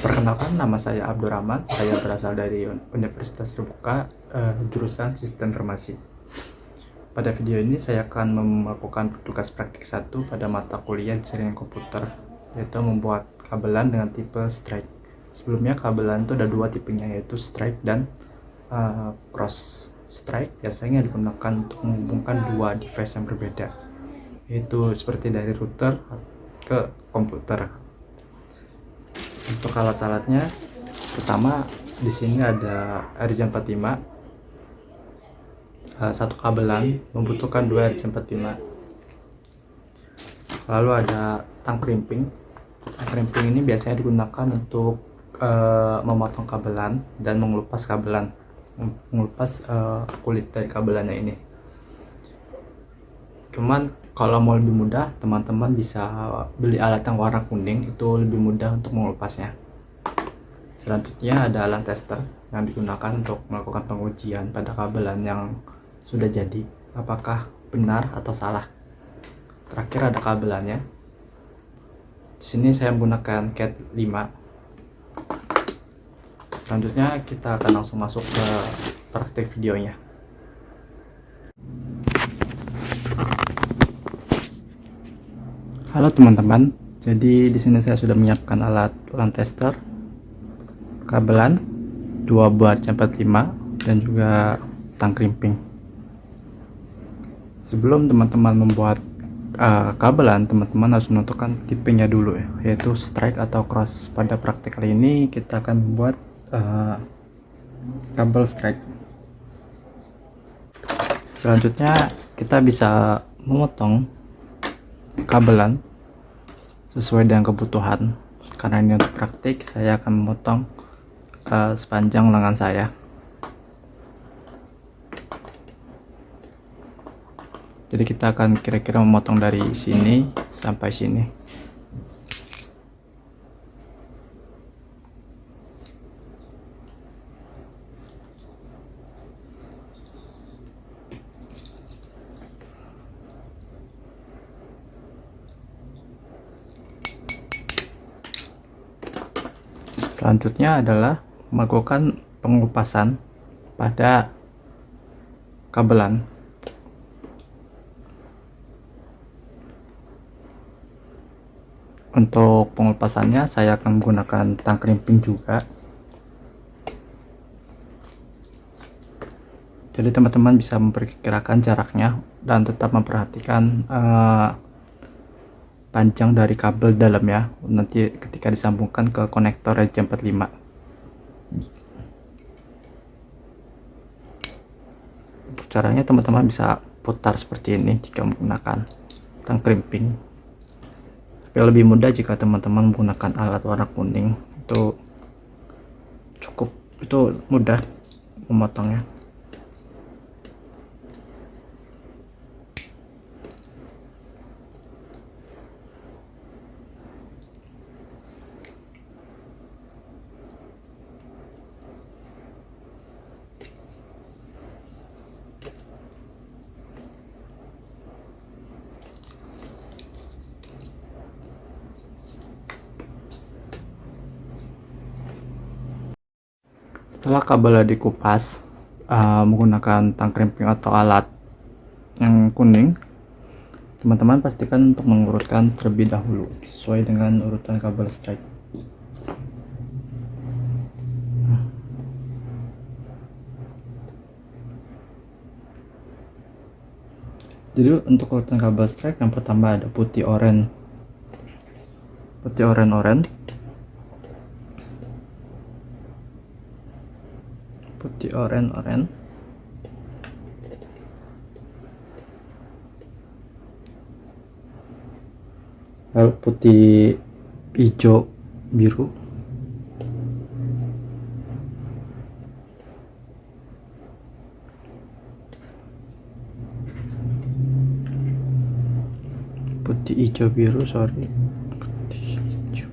Perkenalkan, nama saya Abdurrahman. Saya berasal dari Universitas Terbuka, jurusan Sistem Informasi. Pada video ini saya akan melakukan tugas praktik 1 pada mata kuliah jaringan komputer, yaitu membuat kabelan dengan tipe strike. Sebelumnya kabelan itu ada 2 tipenya, yaitu strike dan cross. Strike biasanya digunakan untuk menghubungkan 2 device yang berbeda, yaitu seperti dari router ke komputer. Untuk alat-alatnya, pertama di sini ada RJ45. Satu kabelan membutuhkan 2 RJ45. Lalu ada tang krimping. Tang krimping ini biasanya digunakan untuk memotong kabelan dan mengelupas kabelan, mengelupas kulit dari kabelannya ini. Cuman kalau mau lebih mudah, teman-teman bisa beli alat yang warna kuning, itu lebih mudah untuk mengelupasnya. Selanjutnya ada alat tester yang digunakan untuk melakukan pengujian pada kabelan yang sudah jadi, apakah benar atau salah. Terakhir ada kabelannya. Di sini saya menggunakan Cat 5. Selanjutnya kita akan langsung masuk ke praktik videonya. Halo teman-teman, jadi di sini saya sudah menyiapkan alat LAN tester, kabelan, 2 buah RJ45 dan juga tang krimping. Sebelum teman-teman membuat kabelan, teman-teman harus menentukan tipenya dulu ya, yaitu strike atau cross. Pada praktik kali ini kita akan membuat kabel strike. Selanjutnya kita bisa memotong kabelan sesuai dengan kebutuhan. Karena ini untuk praktik, saya akan memotong sepanjang lengan saya. Jadi kita akan kira-kira memotong dari sini sampai sini. Selanjutnya adalah melakukan pengelupasan pada kabelan. Untuk pengelupasannya saya akan menggunakan tang krimping juga. Jadi teman-teman bisa memperkirakan jaraknya dan tetap memperhatikan panjang dari kabel dalam ya, nanti ketika disambungkan ke konektor RJ45. Untuk caranya teman-teman bisa putar seperti ini jika menggunakan tang krimping. Tapi lebih mudah jika teman-teman menggunakan alat warna kuning, itu cukup, itu mudah memotongnya. Setelah kabel dikupas menggunakan tang krimping atau alat yang kuning, teman-teman pastikan untuk mengurutkan terlebih dahulu sesuai dengan urutan kabel strike. Jadi untuk urutan kabel strike, yang pertama ada putih oranye, putih oranye, putih oranye, lalu putih hijau biru, putih hijau biru, sorry, putih hijau.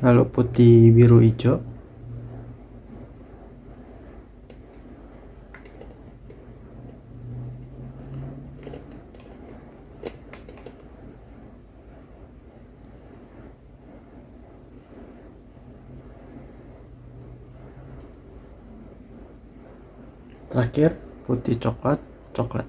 lalu putih, biru, hijau. Terakhir putih, coklat, coklat.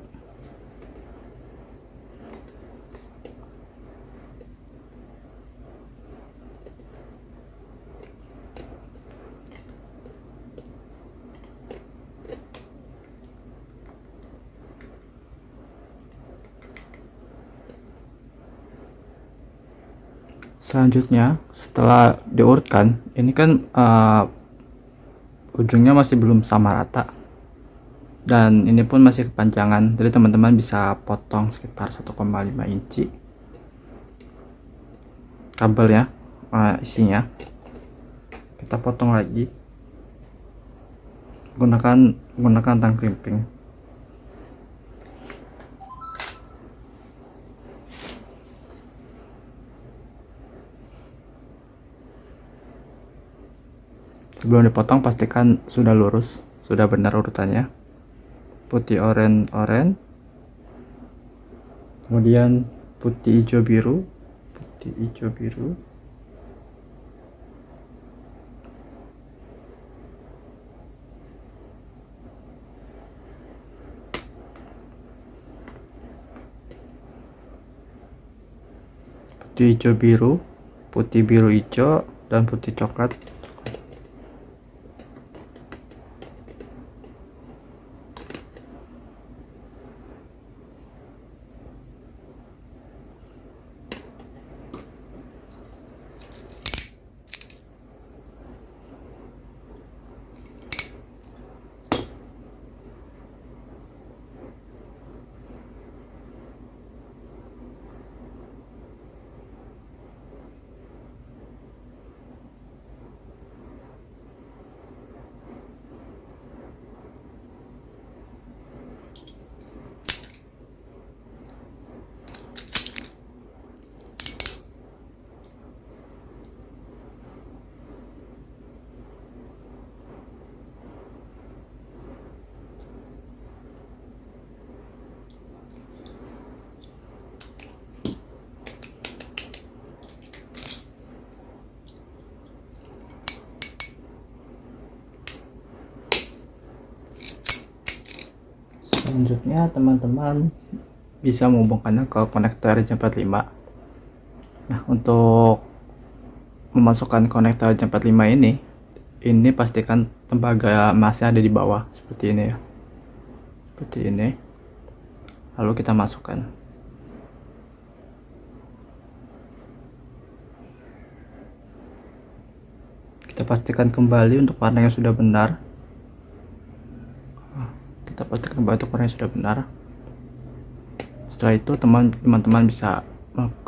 Selanjutnya, setelah diurutkan, ini kan ujungnya masih belum sama rata, dan ini pun masih kepanjangan. Jadi teman-teman bisa potong sekitar 1,5 inci kabelnya, isinya. Kita potong lagi gunakan tang krimping. Sebelum dipotong pastikan sudah lurus, sudah benar urutannya. Putih, oranye, kemudian putih, hijau, biru, putih, hijau, biru, putih, hijau, biru, putih, biru, hijau, dan putih, coklat. Selanjutnya teman-teman bisa menghubungkannya ke konektor RJ45. Nah, untuk memasukkan konektor RJ45 ini pastikan tembaga emasnya ada di bawah seperti ini ya. Seperti ini. Lalu kita masukkan. Kita pastikan kembali untuk warnanya sudah benar. Kita pastikan kembali untuk warnanya sudah benar. Setelah itu teman-teman bisa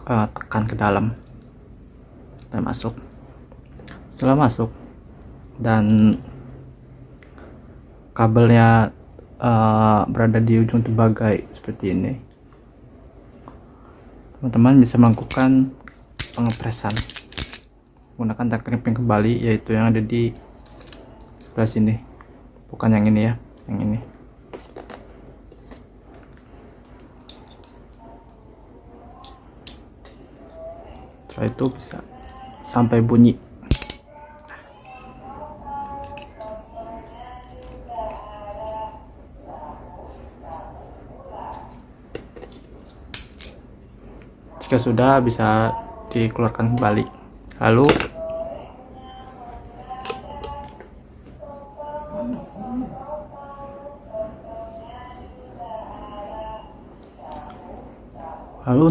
tekan ke dalam dan masuk. Setelah masuk dan kabelnya berada di ujung tembaga seperti ini, teman-teman bisa melakukan pengepresan menggunakan tang krimping kembali, yaitu yang ada di sebelah sini, bukan yang ini ya, yang ini. Setelah itu bisa sampai bunyi. Jika sudah, bisa dikeluarkan kembali. Lalu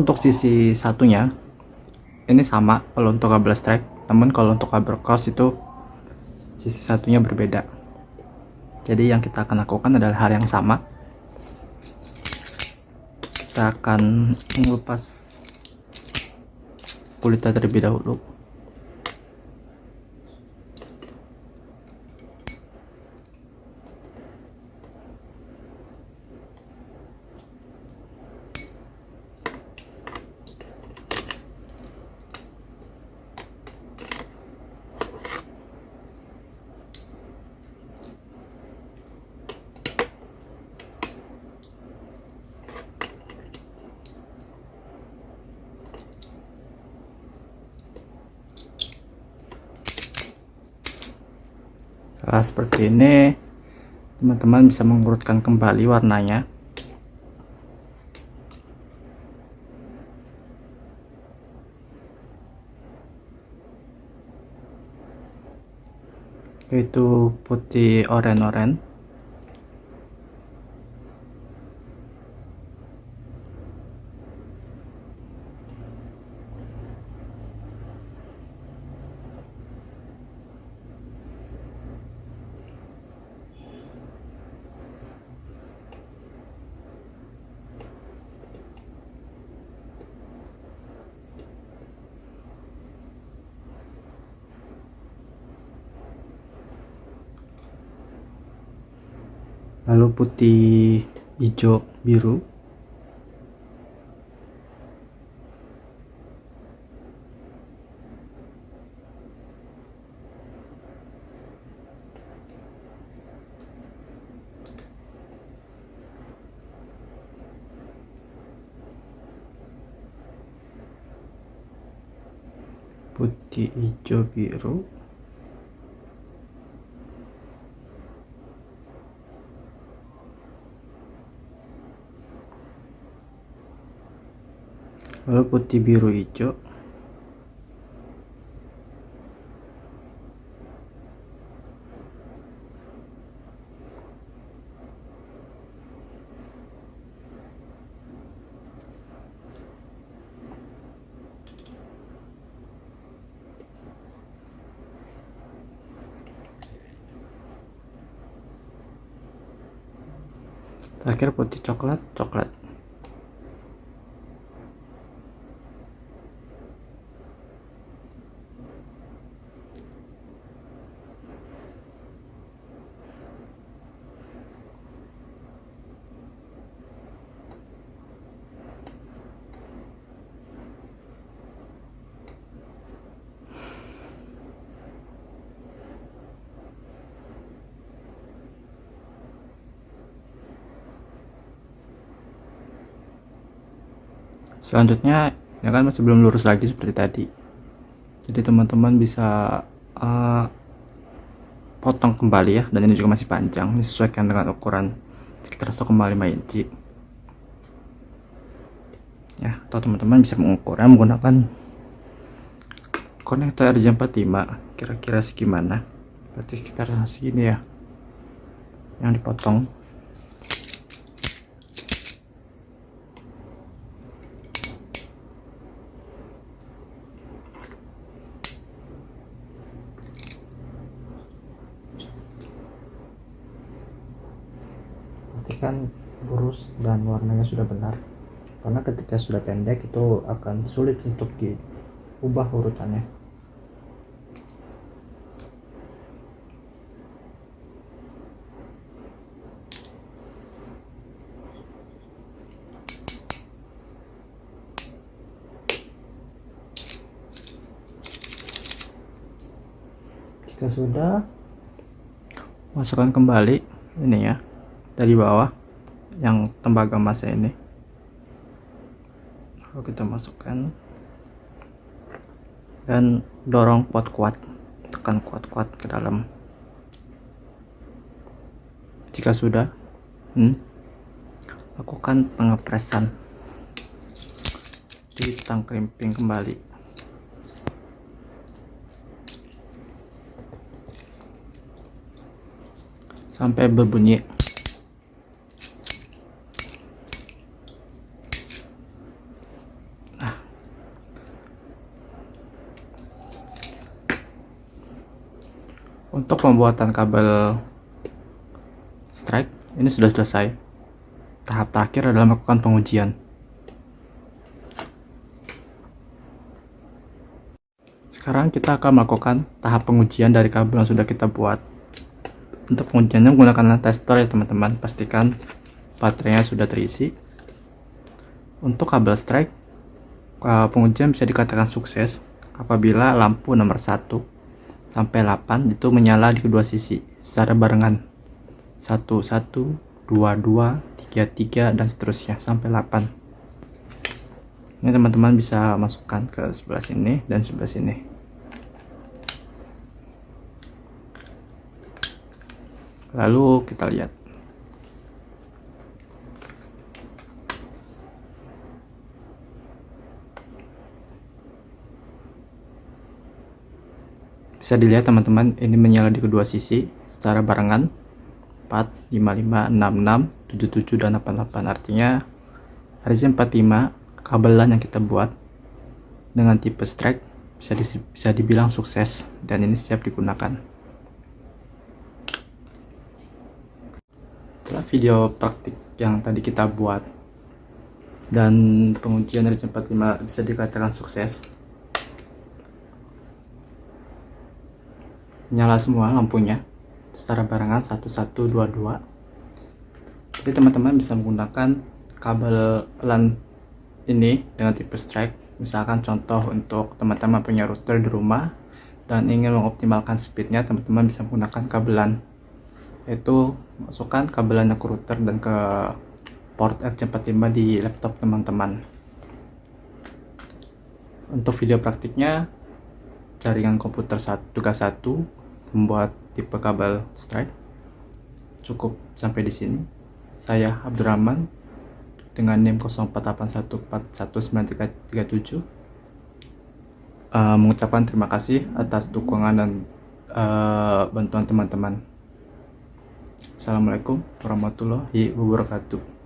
untuk sisi satunya ini sama kalau untuk kabel strike, namun kalau untuk kabel cross itu sisi satunya berbeda. Jadi yang kita akan lakukan adalah hal yang sama. Kita akan mengupas kulitnya terlebih dahulu. Setelah seperti ini, teman-teman bisa mengurutkan kembali warnanya. Yaitu putih oranye-oranye. Lalu putih, hijau, biru. Putih, hijau, biru. Lalu putih, biru, hijau. Terakhir putih coklat. Selanjutnya ini kan masih belum lurus lagi seperti tadi, jadi teman-teman bisa potong kembali ya, dan ini juga masih panjang, ini sesuaikan dengan ukuran sekitar 1,5 inci ya, atau teman-teman bisa mengukurnya menggunakan konektor RJ45. Kira-kira segimana, berarti sekitar segini ya yang dipotong. Pastikan lurus dan warnanya sudah benar, karena ketika sudah pendek itu akan sulit untuk diubah urutannya. Jika sudah, masukkan kembali ini ya dari bawah yang tembaga emasnya ini. Lalu kita masukkan dan dorong kuat-kuat, tekan kuat-kuat ke dalam. Jika sudah, lakukan pengepresan di tang krimping kembali sampai berbunyi. Untuk pembuatan kabel strike ini sudah selesai. Tahap terakhir adalah melakukan pengujian. Sekarang kita akan melakukan tahap pengujian dari kabel yang sudah kita buat. Untuk pengujiannya menggunakan tester ya teman-teman. Pastikan baterainya sudah terisi. Untuk kabel strike, pengujian bisa dikatakan sukses apabila lampu nomor 1 sampai 8 itu menyala di kedua sisi secara barengan. 1, 1, 2, 2, 3, 3, dan seterusnya sampai 8. Ini teman-teman bisa masukkan ke sebelah sini dan sebelah sini. Lalu kita lihat. Bisa dilihat teman-teman, ini menyala di kedua sisi secara barengan 4, 5, 5, 6, 6, 7, 7, dan 8, 8. Artinya RJ45 kabelan yang kita buat dengan tipe strike bisa dibilang sukses dan ini siap digunakan. Setelah video praktik yang tadi kita buat dan pengujian RJ45 bisa dikatakan sukses, nyala semua lampunya secara barengan 1, 1, 2, 2. Jadi teman-teman bisa menggunakan kabel LAN ini dengan tipe strike. Misalkan contoh untuk teman-teman punya router di rumah dan ingin mengoptimalkan speednya, teman-teman bisa menggunakan kabel LAN, yaitu masukkan kabelannya ke router dan ke port RJ45 di laptop teman-teman. Untuk video praktiknya, jaringan komputer tugas 1 membuat tipe kabel strike. Cukup sampai di sini. Saya Abdurrahman dengan NIM 0481419337 mengucapkan terima kasih atas dukungan dan bantuan teman-teman. Assalamualaikum warahmatullahi wabarakatuh.